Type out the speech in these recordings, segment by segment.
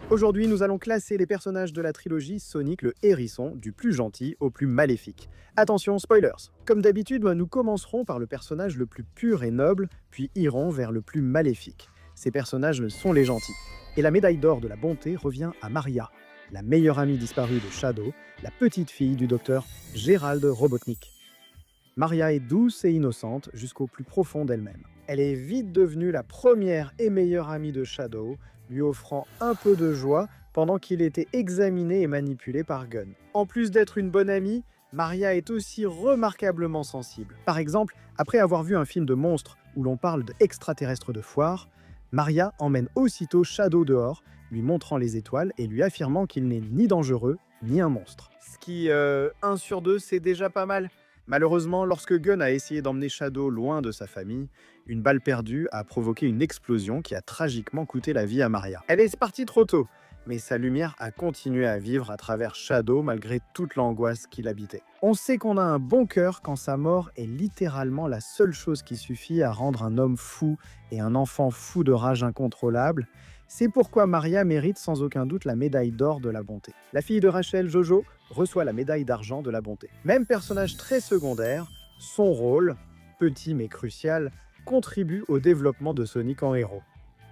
Aujourd'hui, nous allons classer les personnages de la trilogie Sonic le Hérisson, du plus gentil au plus maléfique. Attention, spoilers. Comme d'habitude, nous commencerons par le personnage le plus pur et noble, puis irons vers le plus maléfique. Ces personnages sont les gentils. Et la médaille d'or de la bonté revient à Maria, la meilleure amie disparue de Shadow, la petite fille du docteur Gérald Robotnik. Maria est douce et innocente jusqu'au plus profond d'elle-même. Elle est vite devenue la première et meilleure amie de Shadow, lui offrant un peu de joie pendant qu'il était examiné et manipulé par Gunn. En plus d'être une bonne amie, Maria est aussi remarquablement sensible. Par exemple, après avoir vu un film de monstres où l'on parle d'extraterrestres de foire, Maria emmène aussitôt Shadow dehors, lui montrant les étoiles et lui affirmant qu'il n'est ni dangereux ni un monstre. Ce qui, 1 sur 2, c'est déjà pas mal. Malheureusement, lorsque Gunn a essayé d'emmener Shadow loin de sa famille, une balle perdue a provoqué une explosion qui a tragiquement coûté la vie à Maria. Elle est partie trop tôt, mais sa lumière a continué à vivre à travers Shadow malgré toute l'angoisse qui l'habitait. On sait qu'on a un bon cœur quand sa mort est littéralement la seule chose qui suffit à rendre un homme fou et un enfant fou de rage incontrôlable. C'est pourquoi Maria mérite sans aucun doute la médaille d'or de la bonté. La fille de Rachel, Jojo, reçoit la médaille d'argent de la bonté. Même personnage très secondaire, son rôle, petit mais crucial, contribue au développement de Sonic en héros.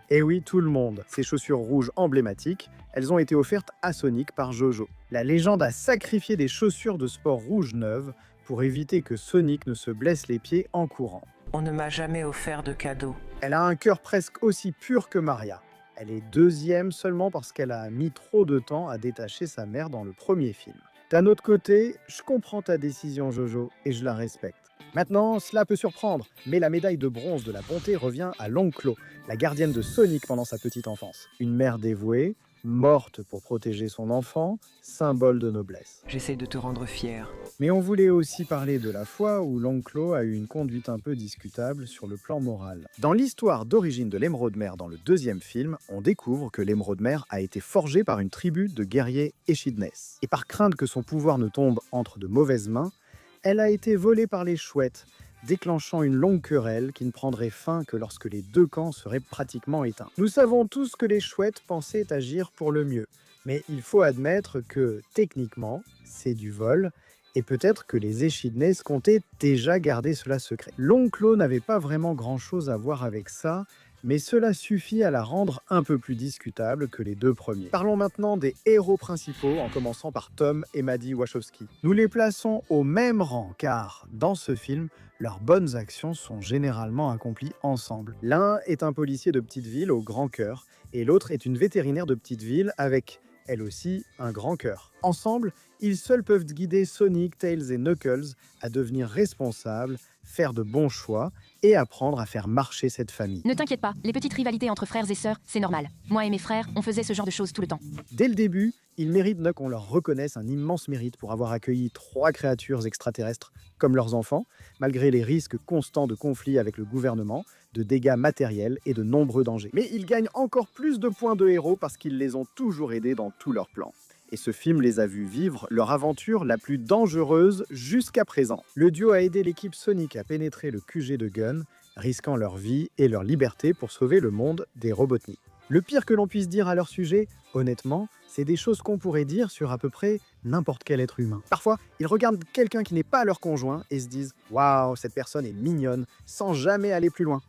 Et oui, tout le monde. Ces chaussures rouges emblématiques, elles ont été offertes à Sonic par Jojo. La légende a sacrifié des chaussures de sport rouges neuves pour éviter que Sonic ne se blesse les pieds en courant. On ne m'a jamais offert de cadeau. Elle a un cœur presque aussi pur que Maria. Elle est deuxième seulement parce qu'elle a mis trop de temps à détacher sa mère dans le premier film. D'un autre côté, je comprends ta décision, Jojo, et je la respecte. Maintenant, cela peut surprendre, mais la médaille de bronze de la bonté revient à Longclaw, la gardienne de Sonic pendant sa petite enfance. Une mère dévouée, morte pour protéger son enfant, symbole de noblesse. J'essaie de te rendre fier. Mais on voulait aussi parler de la fois où Longclaw a eu une conduite un peu discutable sur le plan moral. Dans l'histoire d'origine de l'Émeraude Mère dans le deuxième film, on découvre que l'Émeraude Mère a été forgée par une tribu de guerriers Echidness. Et par crainte que son pouvoir ne tombe entre de mauvaises mains, elle a été volée par les chouettes, déclenchant une longue querelle qui ne prendrait fin que lorsque les deux camps seraient pratiquement éteints. Nous savons tous que les chouettes pensaient agir pour le mieux, mais il faut admettre que, techniquement, c'est du vol, et peut-être que les Echidness comptaient déjà garder cela secret. Longclaw n'avait pas vraiment grand-chose à voir avec ça, mais cela suffit à la rendre un peu plus discutable que les deux premiers. Parlons maintenant des héros principaux, en commençant par Tom et Maddie Wachowski. Nous les plaçons au même rang, car, dans ce film, leurs bonnes actions sont généralement accomplies ensemble. L'un est un policier de petite ville au grand cœur, et l'autre est une vétérinaire de petite ville avec, elle aussi, un grand cœur. Ensemble, ils seuls peuvent guider Sonic, Tails et Knuckles à devenir responsables, faire de bons choix et apprendre à faire marcher cette famille. Ne t'inquiète pas, les petites rivalités entre frères et sœurs, c'est normal. Moi et mes frères, on faisait ce genre de choses tout le temps. Dès le début, ils méritent qu'on leur reconnaisse un immense mérite pour avoir accueilli 3 créatures extraterrestres comme leurs enfants, malgré les risques constants de conflits avec le gouvernement, de dégâts matériels et de nombreux dangers. Mais ils gagnent encore plus de points de héros parce qu'ils les ont toujours aidés dans tous leurs plans. Et ce film les a vus vivre leur aventure la plus dangereuse jusqu'à présent. Le duo a aidé l'équipe Sonic à pénétrer le QG de Gunn, risquant leur vie et leur liberté pour sauver le monde des Robotnik. Le pire que l'on puisse dire à leur sujet, honnêtement, c'est des choses qu'on pourrait dire sur à peu près n'importe quel être humain. Parfois, ils regardent quelqu'un qui n'est pas leur conjoint et se disent « Waouh, cette personne est mignonne », sans jamais aller plus loin.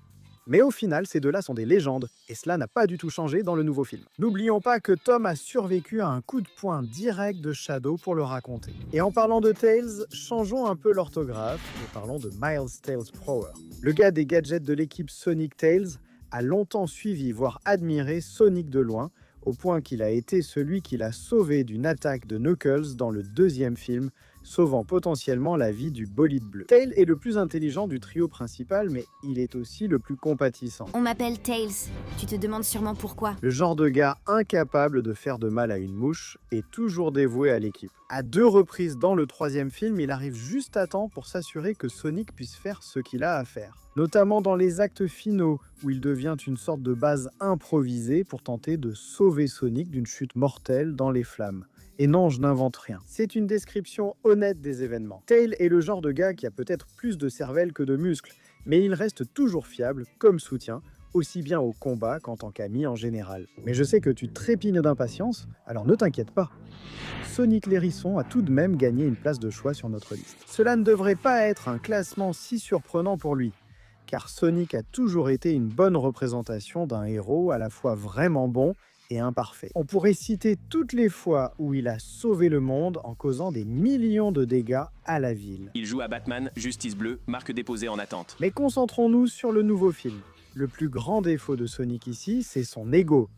Mais au final, ces deux-là sont des légendes, et cela n'a pas du tout changé dans le nouveau film. N'oublions pas que Tom a survécu à un coup de poing direct de Shadow pour le raconter. Et en parlant de Tails, changeons un peu l'orthographe et parlons de Miles Tails Prower. Le gars des gadgets de l'équipe Sonic Tails a longtemps suivi, voire admiré Sonic de loin, au point qu'il a été celui qui l'a sauvé d'une attaque de Knuckles dans le deuxième film, sauvant potentiellement la vie du bolide bleu. Tails est le plus intelligent du trio principal, mais il est aussi le plus compatissant. On m'appelle Tails. Tu te demandes sûrement pourquoi. Le genre de gars incapable de faire de mal à une mouche et toujours dévoué à l'équipe. À 2 reprises dans le troisième film, il arrive juste à temps pour s'assurer que Sonic puisse faire ce qu'il a à faire. Notamment dans les actes finaux, où il devient une sorte de base improvisée pour tenter de sauver Sonic d'une chute mortelle dans les flammes. Et non, je n'invente rien. C'est une description honnête des événements. Tails est le genre de gars qui a peut-être plus de cervelle que de muscles, mais il reste toujours fiable comme soutien, aussi bien au combat qu'en tant qu'ami en général. Mais je sais que tu trépignes d'impatience, alors ne t'inquiète pas. Sonic l'Hérisson a tout de même gagné une place de choix sur notre liste. Cela ne devrait pas être un classement si surprenant pour lui, car Sonic a toujours été une bonne représentation d'un héros à la fois vraiment bon et imparfait. On pourrait citer toutes les fois où il a sauvé le monde en causant des millions de dégâts à la ville. Il joue à Batman, Justice Bleue, marque déposée en attente. Mais concentrons-nous sur le nouveau film. Le plus grand défaut de Sonic ici, c'est son ego,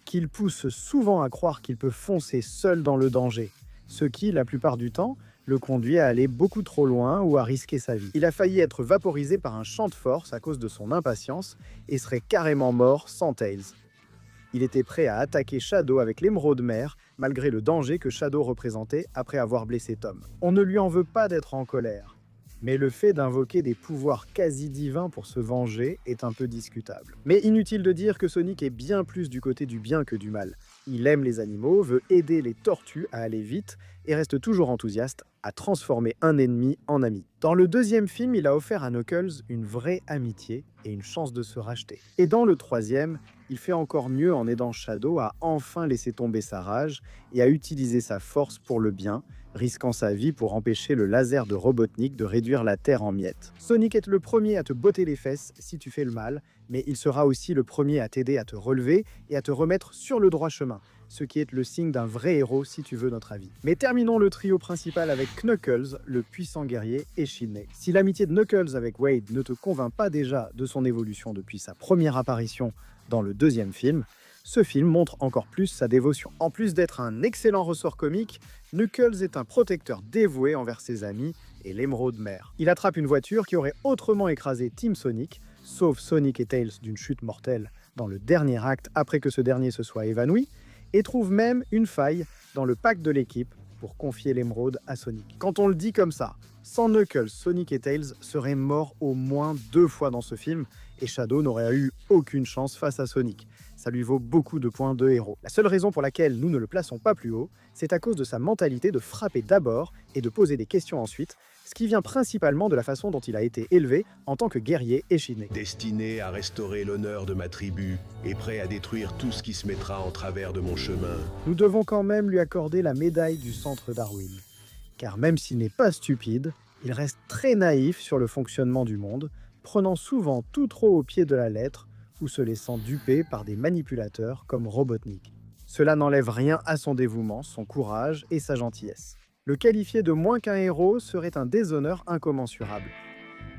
qu'il pousse souvent à croire qu'il peut foncer seul dans le danger, ce qui, la plupart du temps, le conduit à aller beaucoup trop loin ou à risquer sa vie. Il a failli être vaporisé par un champ de force à cause de son impatience et serait carrément mort sans Tails. Il était prêt à attaquer Shadow avec l'émeraude mère, malgré le danger que Shadow représentait après avoir blessé Tom. On ne lui en veut pas d'être en colère, mais le fait d'invoquer des pouvoirs quasi divins pour se venger est un peu discutable. Mais inutile de dire que Sonic est bien plus du côté du bien que du mal. Il aime les animaux, veut aider les tortues à aller vite et reste toujours enthousiaste à transformer un ennemi en ami. Dans le deuxième film, il a offert à Knuckles une vraie amitié et une chance de se racheter. Et dans le troisième, il fait encore mieux en aidant Shadow à enfin laisser tomber sa rage et à utiliser sa force pour le bien, risquant sa vie pour empêcher le laser de Robotnik de réduire la Terre en miettes. Sonic est le premier à te botter les fesses si tu fais le mal, mais il sera aussi le premier à t'aider à te relever et à te remettre sur le droit chemin, ce qui est le signe d'un vrai héros si tu veux notre avis. Mais terminons le trio principal avec Knuckles, le puissant guerrier Echidné. Si l'amitié de Knuckles avec Wade ne te convainc pas déjà de son évolution depuis sa première apparition dans le deuxième film, ce film montre encore plus sa dévotion. En plus d'être un excellent ressort comique, Knuckles est un protecteur dévoué envers ses amis et l'émeraude mère. Il attrape une voiture qui aurait autrement écrasé Team Sonic, sauve Sonic et Tails d'une chute mortelle dans le dernier acte après que ce dernier se soit évanoui, et trouve même une faille dans le pacte de l'équipe pour confier l'émeraude à Sonic. Quand on le dit comme ça, sans Knuckles, Sonic et Tails seraient morts au moins 2 fois dans ce film, et Shadow n'aurait eu aucune chance face à Sonic. Ça lui vaut beaucoup de points de héros. La seule raison pour laquelle nous ne le plaçons pas plus haut, c'est à cause de sa mentalité de frapper d'abord et de poser des questions ensuite, ce qui vient principalement de la façon dont il a été élevé en tant que guerrier Echidné. Destiné à restaurer l'honneur de ma tribu et prêt à détruire tout ce qui se mettra en travers de mon chemin. Nous devons quand même lui accorder la médaille du centre Darwin. Car même s'il n'est pas stupide, il reste très naïf sur le fonctionnement du monde, prenant souvent tout trop au pied de la lettre ou se laissant duper par des manipulateurs comme Robotnik. Cela n'enlève rien à son dévouement, son courage et sa gentillesse. Le qualifier de moins qu'un héros serait un déshonneur incommensurable.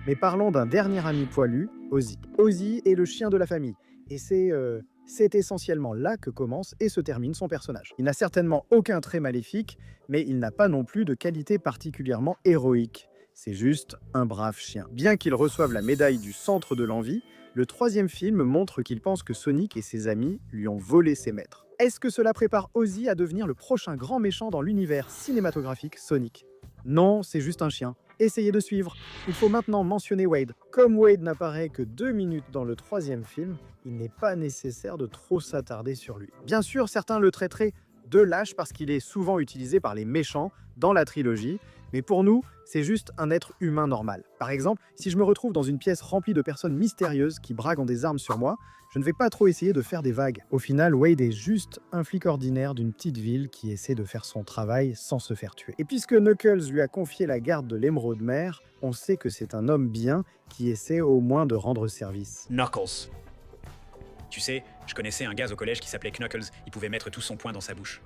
Mais parlons d'un dernier ami poilu, Ozzy. Ozzy est le chien de la famille, et c'est essentiellement là que commence et se termine son personnage. Il n'a certainement aucun trait maléfique, mais il n'a pas non plus de qualité particulièrement héroïque. C'est juste un brave chien. Bien qu'il reçoive la médaille du centre de l'envie, le troisième film montre qu'il pense que Sonic et ses amis lui ont volé ses maîtres. Est-ce que cela prépare Ozzy à devenir le prochain grand méchant dans l'univers cinématographique Sonic? Non, c'est juste un chien. Essayez de suivre. Il faut maintenant mentionner Wade. Comme Wade n'apparaît que 2 minutes dans le troisième film, il n'est pas nécessaire de trop s'attarder sur lui. Bien sûr, certains le traiteraient de lâche parce qu'il est souvent utilisé par les méchants dans la trilogie, mais pour nous, c'est juste un être humain normal. Par exemple, si je me retrouve dans une pièce remplie de personnes mystérieuses qui braquent des armes sur moi, je ne vais pas trop essayer de faire des vagues. Au final, Wade est juste un flic ordinaire d'une petite ville qui essaie de faire son travail sans se faire tuer. Et puisque Knuckles lui a confié la garde de l'émeraude mère, on sait que c'est un homme bien qui essaie au moins de rendre service. Knuckles. Tu sais, je connaissais un gars au collège qui s'appelait Knuckles, il pouvait mettre tout son poing dans sa bouche.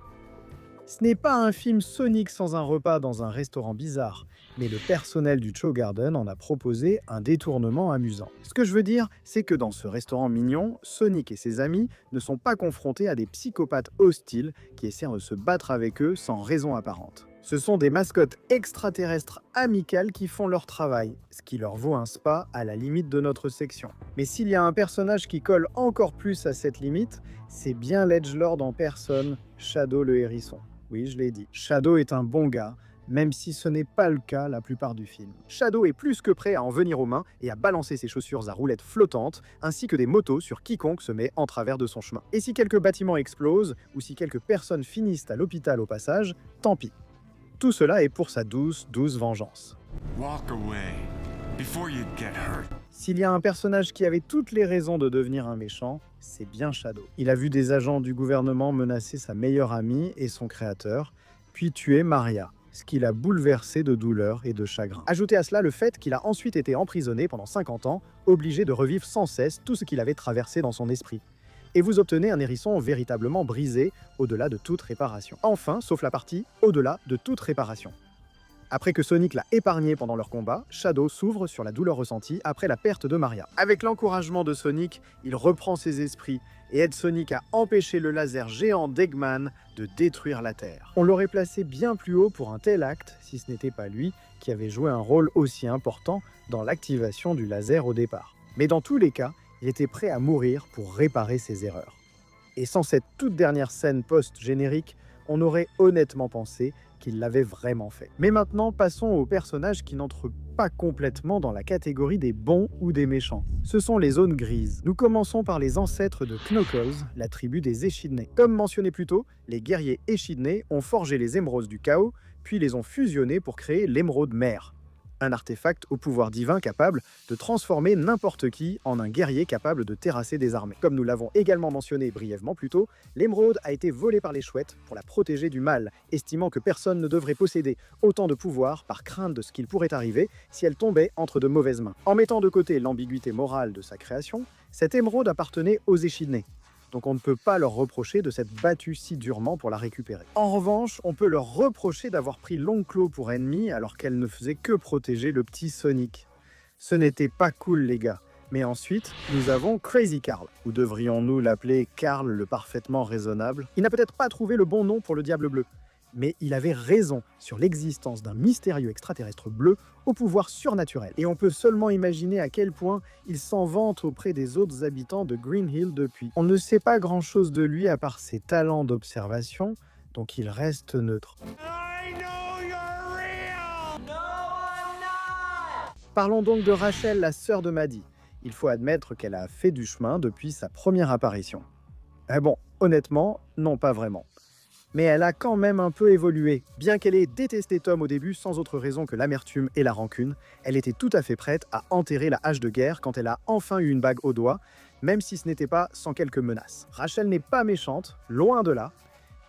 Ce n'est pas un film Sonic sans un repas dans un restaurant bizarre, mais le personnel du Show Garden en a proposé un détournement amusant. Ce que je veux dire, c'est que dans ce restaurant mignon, Sonic et ses amis ne sont pas confrontés à des psychopathes hostiles qui essaient de se battre avec eux sans raison apparente. Ce sont des mascottes extraterrestres amicales qui font leur travail, ce qui leur vaut un spa à la limite de notre section. Mais s'il y a un personnage qui colle encore plus à cette limite, c'est bien l'Edgelord en personne, Shadow le Hérisson. Oui, je l'ai dit. Shadow est un bon gars, même si ce n'est pas le cas la plupart du film. Shadow est plus que prêt à en venir aux mains et à balancer ses chaussures à roulettes flottantes, ainsi que des motos sur quiconque se met en travers de son chemin. Et si quelques bâtiments explosent, ou si quelques personnes finissent à l'hôpital au passage, tant pis. Tout cela est pour sa douce vengeance. Walk away before you get hurt. S'il y a un personnage qui avait toutes les raisons de devenir un méchant, c'est bien Shadow. Il a vu des agents du gouvernement menacer sa meilleure amie et son créateur, puis tuer Maria, ce qui l'a bouleversé de douleur et de chagrin. Ajoutez à cela le fait qu'il a ensuite été emprisonné pendant 50 ans, obligé de revivre sans cesse tout ce qu'il avait traversé dans son esprit. Et vous obtenez un hérisson véritablement brisé, au-delà de toute réparation. Enfin, sauf la partie au-delà de toute réparation. Après que Sonic l'a épargné pendant leur combat, Shadow s'ouvre sur la douleur ressentie après la perte de Maria. Avec l'encouragement de Sonic, il reprend ses esprits et aide Sonic à empêcher le laser géant d'Eggman de détruire la Terre. On l'aurait placé bien plus haut pour un tel acte si ce n'était pas lui qui avait joué un rôle aussi important dans l'activation du laser au départ. Mais dans tous les cas, il était prêt à mourir pour réparer ses erreurs. Et sans cette toute dernière scène post-générique, on aurait honnêtement pensé qu'il l'avait vraiment fait. Mais maintenant, passons aux personnages qui n'entrent pas complètement dans la catégorie des bons ou des méchants. Ce sont les zones grises. Nous commençons par les ancêtres de Knuckles, la tribu des Echidnés. Comme mentionné plus tôt, les guerriers Echidnés ont forgé les émeraudes du chaos, puis les ont fusionnés pour créer l'émeraude mère. Un artefact au pouvoir divin capable de transformer n'importe qui en un guerrier capable de terrasser des armées. Comme nous l'avons également mentionné brièvement plus tôt, l'émeraude a été volée par les chouettes pour la protéger du mal, estimant que personne ne devrait posséder autant de pouvoir par crainte de ce qu'il pourrait arriver si elle tombait entre de mauvaises mains. En mettant de côté l'ambiguïté morale de sa création, cette émeraude appartenait aux Echidnés. Donc on ne peut pas leur reprocher de s'être battu si durement pour la récupérer. En revanche, on peut leur reprocher d'avoir pris l'Onclo pour ennemi alors qu'elle ne faisait que protéger le petit Sonic. Ce n'était pas cool les gars. Mais ensuite, nous avons Crazy Carl, ou devrions-nous l'appeler Carl le parfaitement raisonnable. Il n'a peut-être pas trouvé le bon nom pour le Diable Bleu, mais il avait raison sur l'existence d'un mystérieux extraterrestre bleu au pouvoir surnaturel. Et on peut seulement imaginer à quel point il s'en vante auprès des autres habitants de Green Hill depuis. On ne sait pas grand-chose de lui à part ses talents d'observation, donc il reste neutre. Parlons donc de Rachel, la sœur de Maddie. Il faut admettre qu'elle a fait du chemin depuis sa première apparition. Bon, honnêtement, non pas vraiment. Mais elle a quand même un peu évolué. Bien qu'elle ait détesté Tom au début sans autre raison que l'amertume et la rancune, elle était tout à fait prête à enterrer la hache de guerre quand elle a enfin eu une bague au doigt, même si ce n'était pas sans quelques menaces. Rachel n'est pas méchante, loin de là,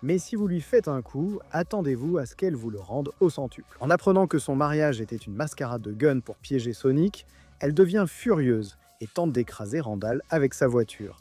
mais si vous lui faites un coup, attendez-vous à ce qu'elle vous le rende au centuple. En apprenant que son mariage était une mascarade de gun pour piéger Sonic, elle devient furieuse et tente d'écraser Randall avec sa voiture.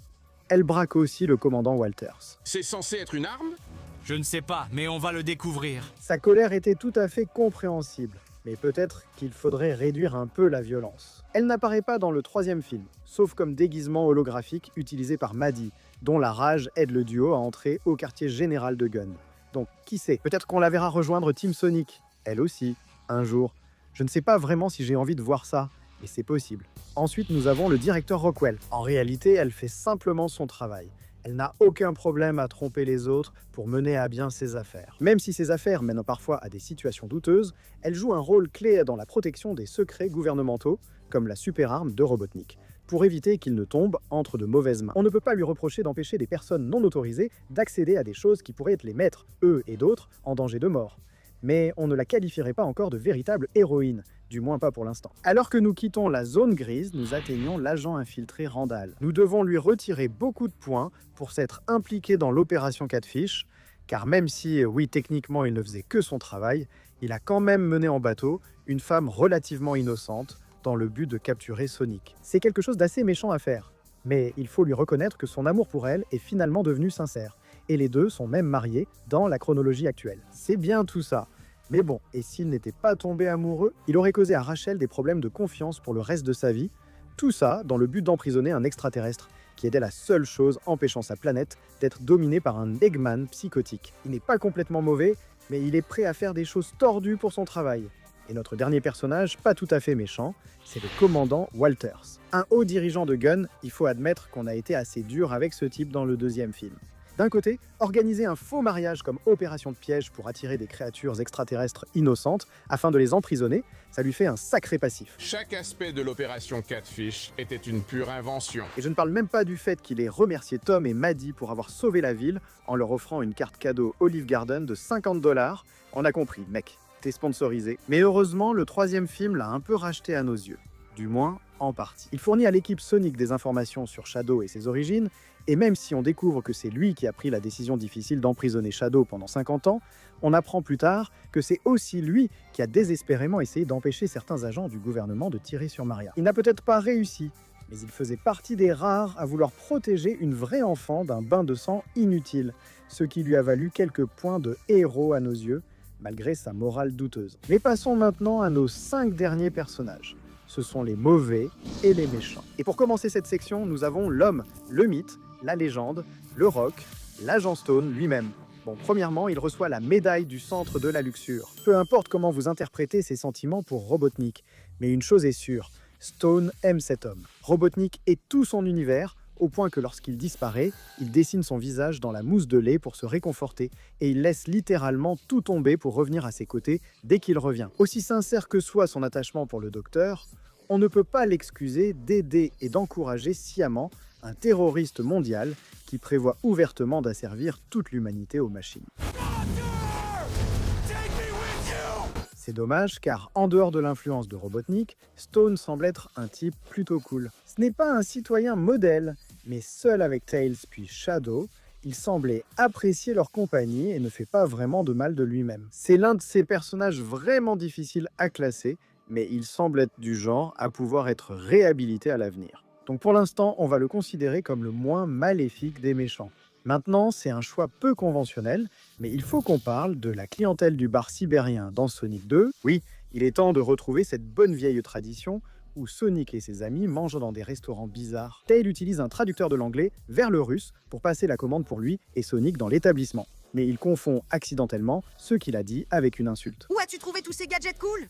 Elle braque aussi le commandant Walters. C'est censé être une arme ? Je ne sais pas, mais on va le découvrir. Sa colère était tout à fait compréhensible, mais peut-être qu'il faudrait réduire un peu la violence. Elle n'apparaît pas dans le troisième film, sauf comme déguisement holographique utilisé par Maddie, dont la rage aide le duo à entrer au quartier général de Gun. Donc qui sait, peut-être qu'on la verra rejoindre Team Sonic, elle aussi, un jour. Je ne sais pas vraiment si j'ai envie de voir ça, mais c'est possible. Ensuite, nous avons le directeur Rockwell. En réalité, elle fait simplement son travail. Elle n'a aucun problème à tromper les autres pour mener à bien ses affaires. Même si ses affaires mènent parfois à des situations douteuses, elle joue un rôle clé dans la protection des secrets gouvernementaux, comme la super-arme de Robotnik, pour éviter qu'il ne tombe entre de mauvaises mains. On ne peut pas lui reprocher d'empêcher des personnes non autorisées d'accéder à des choses qui pourraient les mettre, eux et d'autres, en danger de mort. Mais on ne la qualifierait pas encore de véritable héroïne, du moins pas pour l'instant. Alors que nous quittons la zone grise, nous atteignons l'agent infiltré Randall. Nous devons lui retirer beaucoup de points pour s'être impliqué dans l'opération Catfish, car même si, oui, techniquement il ne faisait que son travail, il a quand même mené en bateau une femme relativement innocente dans le but de capturer Sonic. C'est quelque chose d'assez méchant à faire, mais il faut lui reconnaître que son amour pour elle est finalement devenu sincère. Et les deux sont même mariés dans la chronologie actuelle. C'est bien tout ça. Mais bon, et s'il n'était pas tombé amoureux, il aurait causé à Rachel des problèmes de confiance pour le reste de sa vie. Tout ça dans le but d'emprisonner un extraterrestre, qui était la seule chose empêchant sa planète d'être dominée par un Eggman psychotique. Il n'est pas complètement mauvais, mais il est prêt à faire des choses tordues pour son travail. Et notre dernier personnage, pas tout à fait méchant, c'est le commandant Walters. Un haut dirigeant de Gun, il faut admettre qu'on a été assez dur avec ce type dans le deuxième film. D'un côté, organiser un faux mariage comme opération de piège pour attirer des créatures extraterrestres innocentes afin de les emprisonner, ça lui fait un sacré passif. Chaque aspect de l'opération Catfish était une pure invention. Et je ne parle même pas du fait qu'il ait remercié Tom et Maddie pour avoir sauvé la ville en leur offrant une carte cadeau Olive Garden de 50 $. On a compris, mec, t'es sponsorisé. Mais heureusement, le troisième film l'a un peu racheté à nos yeux. Du moins, en partie. Il fournit à l'équipe Sonic des informations sur Shadow et ses origines, et même si on découvre que c'est lui qui a pris la décision difficile d'emprisonner Shadow pendant 50 ans, on apprend plus tard que c'est aussi lui qui a désespérément essayé d'empêcher certains agents du gouvernement de tirer sur Maria. Il n'a peut-être pas réussi, mais il faisait partie des rares à vouloir protéger une vraie enfant d'un bain de sang inutile, ce qui lui a valu quelques points de héros à nos yeux, malgré sa morale douteuse. Mais passons maintenant à nos 5 derniers personnages. Ce sont les mauvais et les méchants. Et pour commencer cette section, nous avons l'homme, le mythe, la légende, le rock, l'agent Stone lui-même. Bon, premièrement, il reçoit la médaille du centre de la luxure. Peu importe comment vous interprétez ses sentiments pour Robotnik, mais une chose est sûre, Stone aime cet homme. Robotnik est tout son univers, au point que lorsqu'il disparaît, il dessine son visage dans la mousse de lait pour se réconforter, et il laisse littéralement tout tomber pour revenir à ses côtés dès qu'il revient. Aussi sincère que soit son attachement pour le docteur, on ne peut pas l'excuser d'aider et d'encourager sciemment un terroriste mondial qui prévoit ouvertement d'asservir toute l'humanité aux machines. C'est dommage car, en dehors de l'influence de Robotnik, Stone semble être un type plutôt cool. Ce n'est pas un citoyen modèle, mais seul avec Tails puis Shadow, il semblait apprécier leur compagnie et ne fait pas vraiment de mal de lui-même. C'est l'un de ces personnages vraiment difficiles à classer, mais il semble être du genre à pouvoir être réhabilité à l'avenir. Donc pour l'instant, on va le considérer comme le moins maléfique des méchants. Maintenant, c'est un choix peu conventionnel, mais il faut qu'on parle de la clientèle du bar sibérien dans Sonic 2. Oui, il est temps de retrouver cette bonne vieille tradition où Sonic et ses amis mangent dans des restaurants bizarres. Tails utilise un traducteur de l'anglais vers le russe pour passer la commande pour lui et Sonic dans l'établissement. Mais il confond accidentellement ce qu'il a dit avec une insulte. Où as-tu trouvé tous ces gadgets cool ?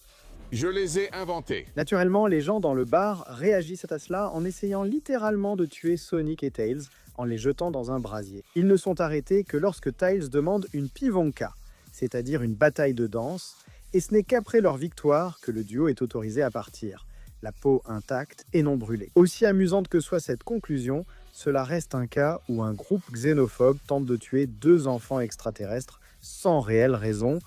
Je les ai inventés. Naturellement, les gens dans le bar réagissent à cela en essayant littéralement de tuer Sonic et Tails en les jetant dans un brasier. Ils ne sont arrêtés que lorsque Tails demande une pivonka, c'est-à-dire une bataille de danse, et ce n'est qu'après leur victoire que le duo est autorisé à partir, la peau intacte et non brûlée. Aussi amusante que soit cette conclusion, cela reste un cas où un groupe xénophobe tente de tuer 2 enfants extraterrestres sans réelle raison,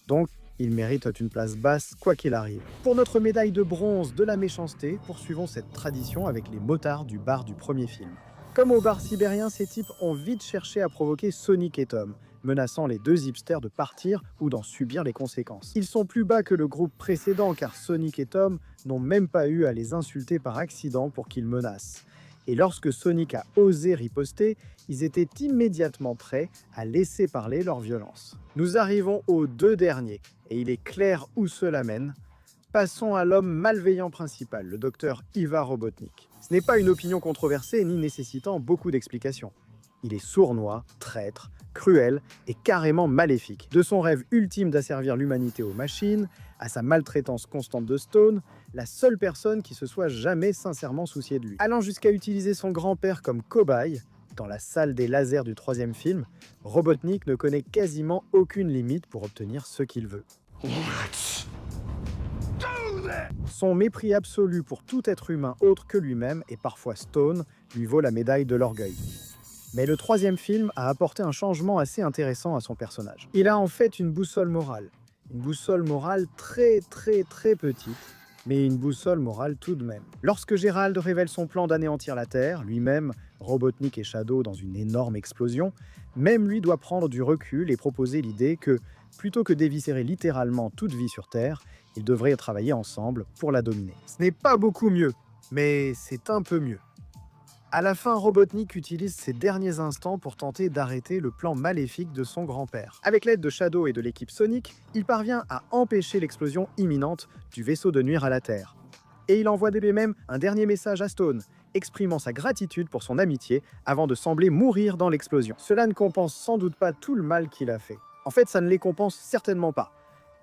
donc il mérite une place basse quoi qu'il arrive. Pour notre médaille de bronze de la méchanceté, poursuivons cette tradition avec les motards du bar du premier film. Comme au bar sibérien, ces types ont vite cherché à provoquer Sonic et Tom, menaçant les 2 hipsters de partir ou d'en subir les conséquences. Ils sont plus bas que le groupe précédent car Sonic et Tom n'ont même pas eu à les insulter par accident pour qu'ils menacent. Et lorsque Sonic a osé riposter, ils étaient immédiatement prêts à laisser parler leur violence. Nous arrivons aux 2 derniers, et il est clair où cela mène. Passons à l'homme malveillant principal, le docteur Ivar Robotnik. Ce n'est pas une opinion controversée ni nécessitant beaucoup d'explications. Il est sournois, traître, cruel et carrément maléfique. De son rêve ultime d'asservir l'humanité aux machines, à sa maltraitance constante de Stone, la seule personne qui se soit jamais sincèrement souciée de lui. Allant jusqu'à utiliser son grand-père comme cobaye, dans la salle des lasers du 3e film, Robotnik ne connaît quasiment aucune limite pour obtenir ce qu'il veut. Son mépris absolu pour tout être humain autre que lui-même, et parfois Stone, lui vaut la médaille de l'orgueil. Mais le 3e film a apporté un changement assez intéressant à son personnage. Il a en fait une boussole morale. Une boussole morale très petite, mais une boussole morale tout de même. Lorsque Gérald révèle son plan d'anéantir la Terre, lui-même, Robotnik et Shadow dans une énorme explosion, même lui doit prendre du recul et proposer l'idée que, plutôt que d'éviscérer littéralement toute vie sur Terre, ils devraient travailler ensemble pour la dominer. Ce n'est pas beaucoup mieux, mais c'est un peu mieux. À la fin, Robotnik utilise ses derniers instants pour tenter d'arrêter le plan maléfique de son grand-père. Avec l'aide de Shadow et de l'équipe Sonic, il parvient à empêcher l'explosion imminente du vaisseau de nuire à la Terre. Et il envoie dès même un dernier message à Stone, exprimant sa gratitude pour son amitié avant de sembler mourir dans l'explosion. Cela ne compense sans doute pas tout le mal qu'il a fait. En fait, ça ne les compense certainement pas.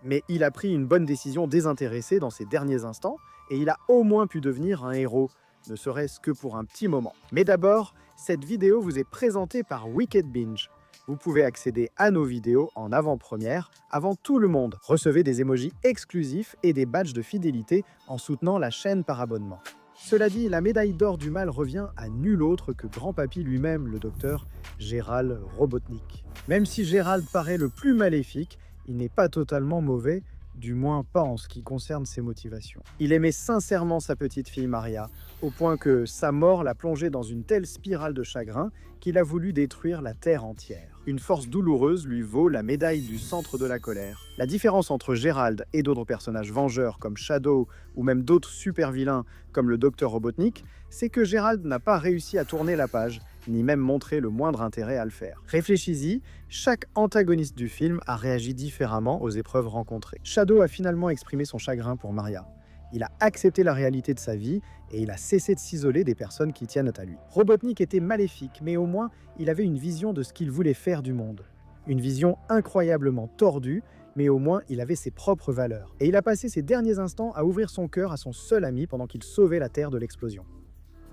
Mais il a pris une bonne décision désintéressée dans ses derniers instants, et il a au moins pu devenir un héros, ne serait-ce que pour un petit moment. Mais d'abord, cette vidéo vous est présentée par Wicked Binge. Vous pouvez accéder à nos vidéos en avant-première, avant tout le monde. Recevez des emojis exclusifs et des badges de fidélité en soutenant la chaîne par abonnement. Cela dit, la médaille d'or du mal revient à nul autre que grand-papy lui-même, le docteur Gérald Robotnik. Même si Gérald paraît le plus maléfique, il n'est pas totalement mauvais, du moins pas en ce qui concerne ses motivations. Il aimait sincèrement sa petite fille Maria, au point que sa mort l'a plongé dans une telle spirale de chagrin qu'il a voulu détruire la Terre entière. Une force douloureuse lui vaut la médaille du centre de la colère. La différence entre Gérald et d'autres personnages vengeurs comme Shadow ou même d'autres super-vilains comme le Docteur Robotnik, c'est que Gérald n'a pas réussi à tourner la page, ni même montré le moindre intérêt à le faire. Réfléchis-y, chaque antagoniste du film a réagi différemment aux épreuves rencontrées. Shadow a finalement exprimé son chagrin pour Maria. Il a accepté la réalité de sa vie et il a cessé de s'isoler des personnes qui tiennent à lui. Robotnik était maléfique, mais au moins, il avait une vision de ce qu'il voulait faire du monde. Une vision incroyablement tordue, mais au moins, il avait ses propres valeurs. Et il a passé ses derniers instants à ouvrir son cœur à son seul ami pendant qu'il sauvait la Terre de l'explosion.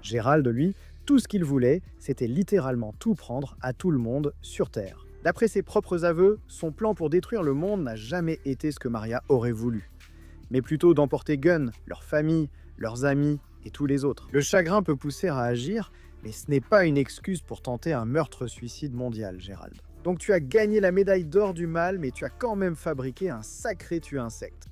Gérald, lui, tout ce qu'il voulait, c'était littéralement tout prendre à tout le monde sur Terre. D'après ses propres aveux, son plan pour détruire le monde n'a jamais été ce que Maria aurait voulu, mais plutôt d'emporter Gunn, leur famille, leurs amis et tous les autres. Le chagrin peut pousser à agir, mais ce n'est pas une excuse pour tenter un meurtre-suicide mondial, Gérald. Donc tu as gagné la médaille d'or du mal, mais tu as quand même fabriqué un sacré tue-insecte.